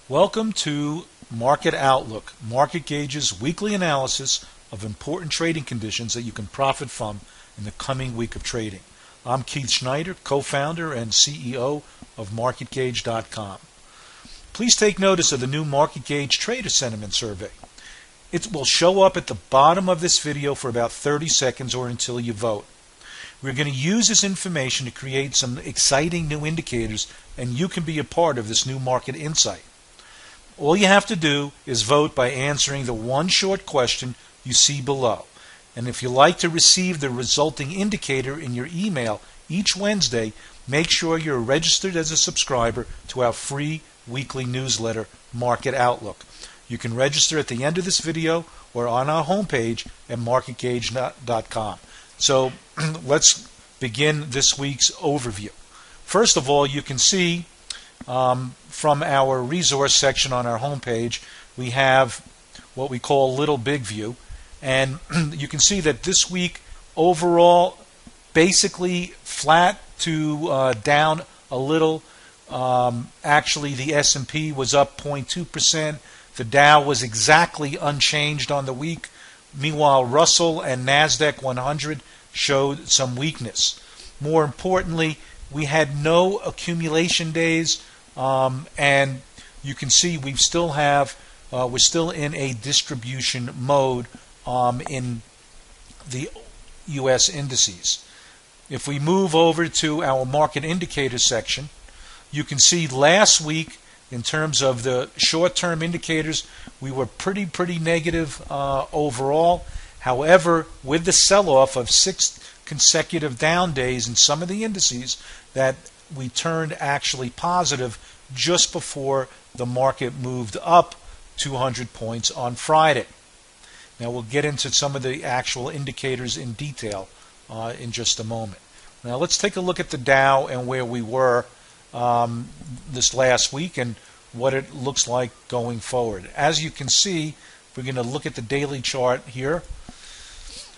Welcome to Market Outlook, MarketGauge's weekly analysis of important trading conditions that you can profit from in the coming week of trading. I'm Keith Schneider, co-founder and CEO of MarketGauge.com. Please take notice of the new MarketGauge Trader Sentiment Survey. It will show up at the bottom of this video for about 30 seconds or until you vote. We're going to use this information to create some exciting new indicators, and you can be a part of this new market insight. All you have to do is vote by answering the one short question you see below. And if you like to receive the resulting indicator in your email each Wednesday, make sure you're registered as a subscriber to our free weekly newsletter, Market Outlook. You can register at the end of this video or on our homepage at MarketGauge.com. So let's begin this week's overview. First of all, you can see from our resource section on our homepage, we have what we call Little Big View. And you can see that this week, overall, basically flat to down a little. Actually, the S&P was up 0.2%. The Dow was exactly unchanged on the week. Meanwhile, Russell and NASDAQ 100 showed some weakness. More importantly, we had no accumulation days, and you can see we're still in a distribution mode in the U.S. indices. If we move over to our market indicator section, you can see last week in terms of the short-term indicators, we were pretty negative overall. However, with the sell-off of 6 consecutive down days in some of the indices, that we turned actually positive just before the market moved up 200 points on Friday. Now we'll get into some of the actual indicators in detail in just a moment. Now let's take a look at the Dow and where we were this last week and what it looks like going forward. As you can see, we're going to look at the daily chart here.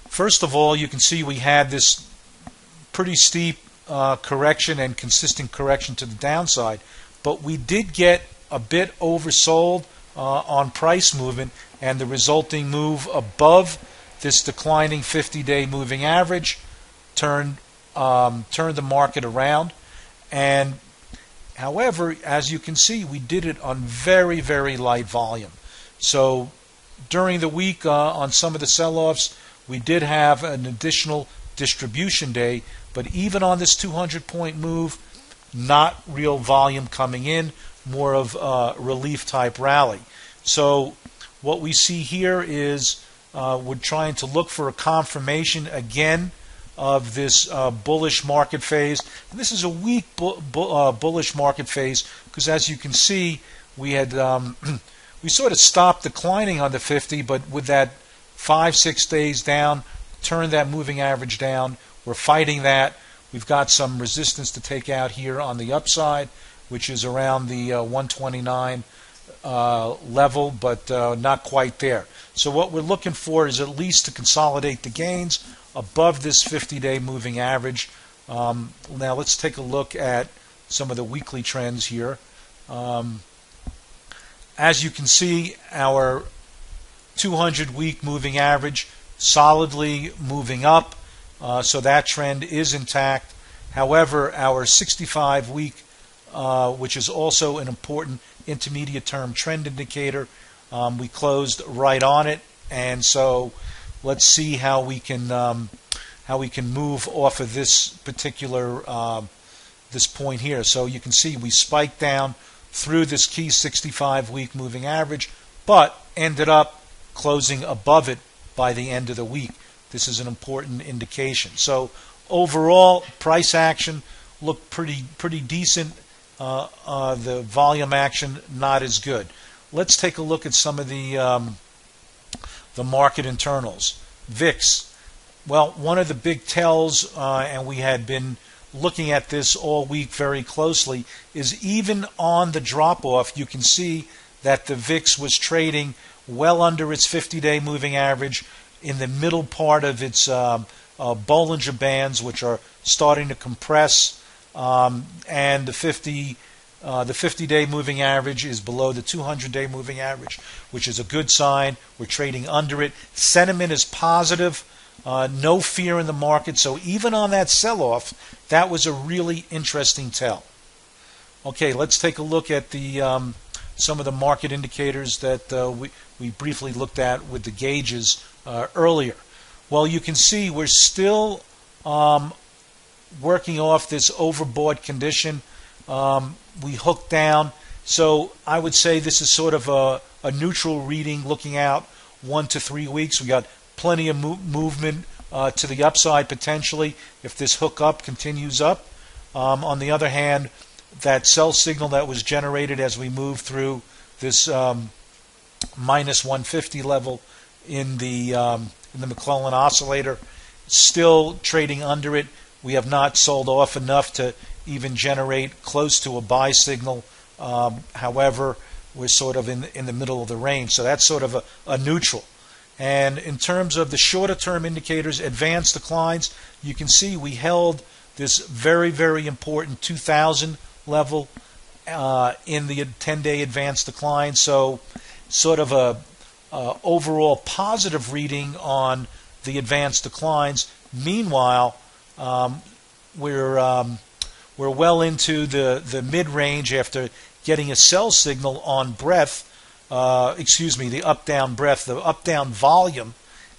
First of all, you can see we had this pretty steep correction and consistent correction to the downside, but we did get a bit oversold on price movement, and the resulting move above this declining 50-day moving average turned the market around. And however, as you can see, we did it on very light volume. So during the week on some of the sell-offs, we did have an additional distribution day, but even on this 200-point move, not real volume coming in, more of a relief type rally. So what we see here is we're trying to look for a confirmation again of this bullish market phase. And this is a weak bullish market phase because, as you can see, we had we sort of stopped declining on the 50, but with that 5-6 days down, turned that moving average down. We're fighting that. We've got some resistance to take out here on the upside, which is around the 129 level, but not quite there. So what we're looking for is at least to consolidate the gains above this 50-day moving average. Now let's take a look at some of the weekly trends here. As you can see, our 200-week moving average solidly moving up, so that trend is intact. However, our 65-week, which is also an important intermediate-term trend indicator, we closed right on it, and so let's see how we can move off of this particular this point here. So you can see we spiked down through this key 65-week moving average, but ended up closing above it by the end of the week. This is an important indication. So overall, price action looked pretty decent. The volume action not as good. Let's take a look at some of the market internals. VIX. Well, one of the big tells, and we had been looking at this all week very closely, is even on the drop-off, you can see that the VIX was trading well under its 50-day moving average in the middle part of its Bollinger Bands, which are starting to compress, and the 50 The 50-day moving average is below the 200-day moving average, which is a good sign. We're trading under it. Sentiment is positive. No fear in the market. So even on that sell-off, that was a really interesting tell. Okay, let's take a look at the some of the market indicators that we briefly looked at with the gauges earlier. Well, you can see we're still working off this overbought condition. We hooked down, so I would say this is sort of a neutral reading looking out 1 to 3 weeks. We got plenty of movement to the upside potentially if this hook up continues up. On the other hand, that sell signal that was generated as we move through this minus 150 level in the McClellan oscillator, still trading under it. We have not sold off enough to even generate close to a buy signal. However, we're sort of in the middle of the range, so that's sort of a neutral. And in terms of the shorter term indicators, advanced declines, you can see we held this very, very important 2000 level in the 10-day advanced decline. So sort of a overall positive reading on the advanced declines. Meanwhile, we're well into the mid-range after getting a sell signal on breadth. The up-down breadth, the up-down volume,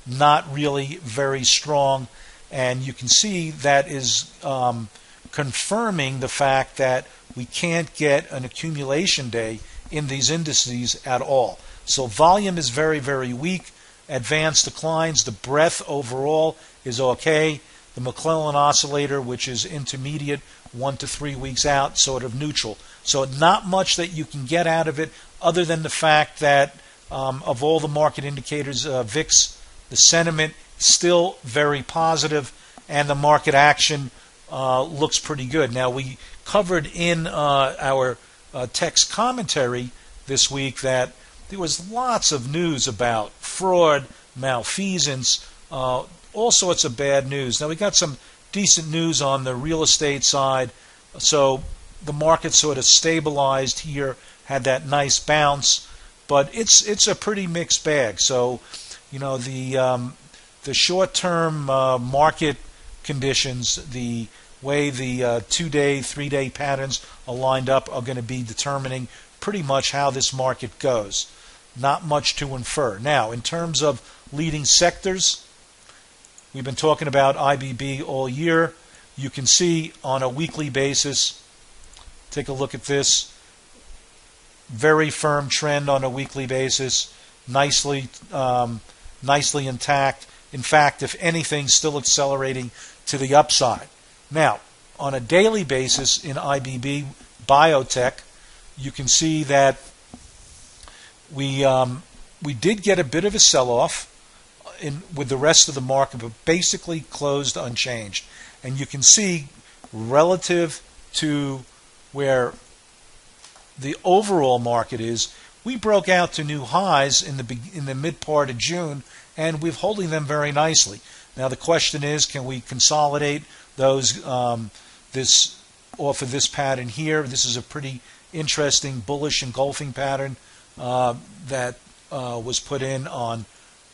not really very strong, and you can see that is confirming the fact that we can't get an accumulation day in these indices at all. So volume is very, very weak. Advanced declines, the breadth overall is okay. The McClellan oscillator, which is intermediate, 1 to 3 weeks out, sort of neutral. So not much that you can get out of it other than the fact that of all the market indicators, VIX, the sentiment still very positive, and the market action looks pretty good. Now, we covered in our text commentary this week that there was lots of news about fraud, malfeasance, all sorts of bad news. Now, we got some decent news on the real estate side, so the market sort of stabilized here, had that nice bounce, but it's a pretty mixed bag. So, you know, the short-term market conditions, the way the 2-day, 3-day patterns are lined up are going to be determining pretty much how this market goes. Not much to infer. Now, in terms of leading sectors, we've been talking about IBB all year. You can see on a weekly basis, take a look at this, very firm trend on a weekly basis, nicely intact. In fact, if anything, still accelerating to the upside. Now, on a daily basis in IBB Biotech, you can see that we did get a bit of a sell-off with the rest of the market, but basically closed unchanged. And you can see relative to where the overall market is, we broke out to new highs in the mid part of June, and we're holding them very nicely. Now the question is, can we consolidate those off of this pattern here? This is a pretty interesting bullish engulfing pattern that was put in on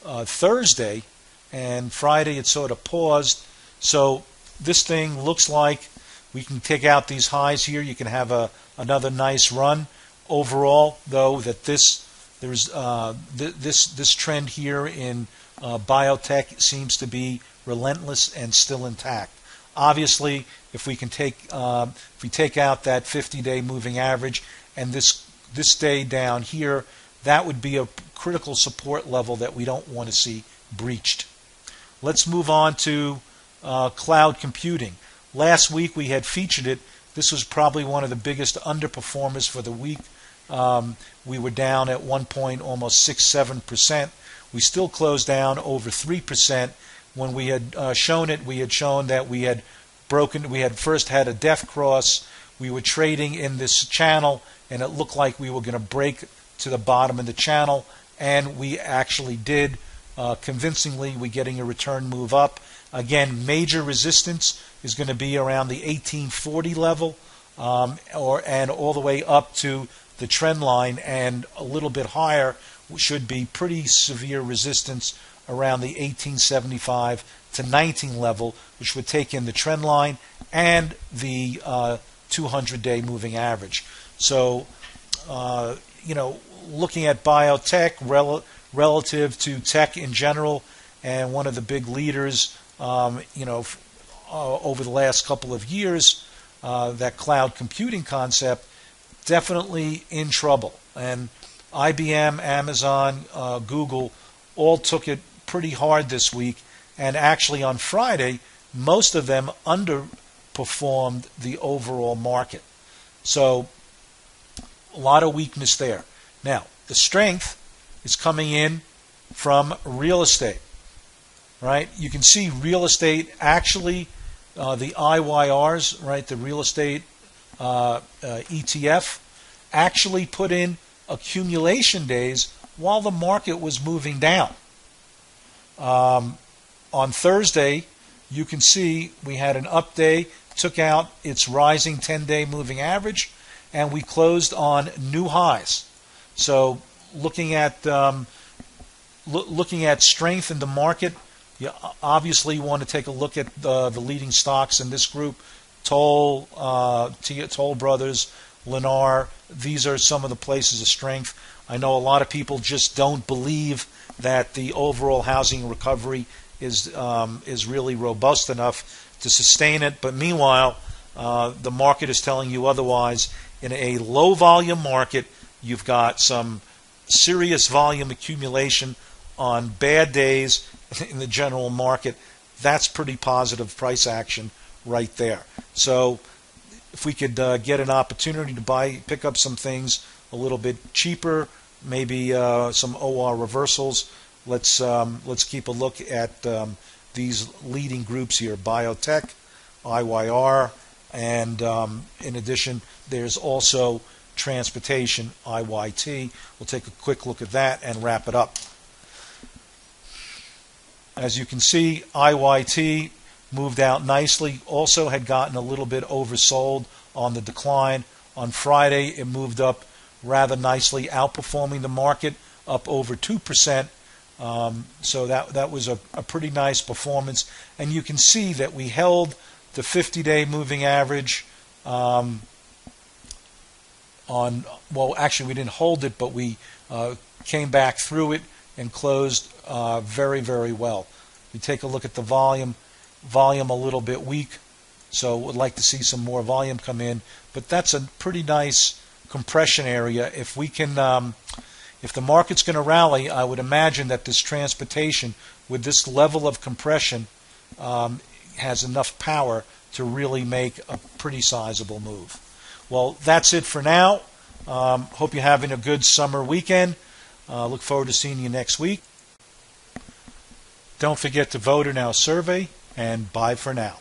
Thursday, and Friday it sort of paused. So this thing looks like we can take out these highs here. You can have another nice run. Overall, though, that this trend here in biotech seems to be relentless and still intact. Obviously, if we take out that 50-day moving average and this day down here, that would be a critical support level that we don't want to see breached. Let's move on to cloud computing. Last week we had featured it. This was probably one of the biggest underperformers for the week. We were down at one point almost 6-7%. We still closed down over 3%. When we had shown it, we had shown that we had first had a death cross. We were trading in this channel, and it looked like we were going to break to the bottom of the channel, and we actually did convincingly. We're getting a return move up. Again, major resistance is going to be around the 1840 level. and all the way up to the trend line, and a little bit higher should be pretty severe resistance around the 1875 to 19 level, which would take in the trend line and the 200-day moving average. So, looking at biotech relative to tech in general, and one of the big leaders, over the last couple of years, that cloud computing concept, definitely in trouble. And IBM, Amazon, Google all took it pretty hard this week, and actually on Friday, most of them underperformed the overall market. So a lot of weakness there. Now, the strength is coming in from real estate, right? You can see real estate actually, the IYRs, right, the real estate ETF, actually put in accumulation days while the market was moving down. On Thursday, you can see we had an up day, took out its rising 10-day moving average, and we closed on new highs. So looking at strength in the market, you obviously want to take a look at the leading stocks in this group. Toll Brothers, Lennar, these are some of the places of strength. I know a lot of people just don't believe that the overall housing recovery is really robust enough to sustain it. But meanwhile, the market is telling you otherwise. In a low volume market, you've got some serious volume accumulation on bad days in the general market. That's pretty positive price action right there. So if we could get an opportunity to pick up some things a little bit cheaper, maybe some OR reversals, let's keep a look at these leading groups here: biotech, IYR, and in addition, there's also transportation, IYT. We'll take a quick look at that and wrap it up. As you can see, IYT moved out nicely, also had gotten a little bit oversold on the decline. On Friday, it moved up rather nicely, outperforming the market, up over 2%. So that was a pretty nice performance. And you can see that we held the 50-day moving average actually we didn't hold it, but we came back through it and closed very, very well. We take a look at the volume a little bit weak, so would like to see some more volume come in, but that's a pretty nice compression area. If we can, if the market's going to rally, I would imagine that this transportation with this level of compression has enough power to really make a pretty sizable move. Well, that's it for now. Hope you're having a good summer weekend. Look forward to seeing you next week. Don't forget to vote in our survey, and bye for now.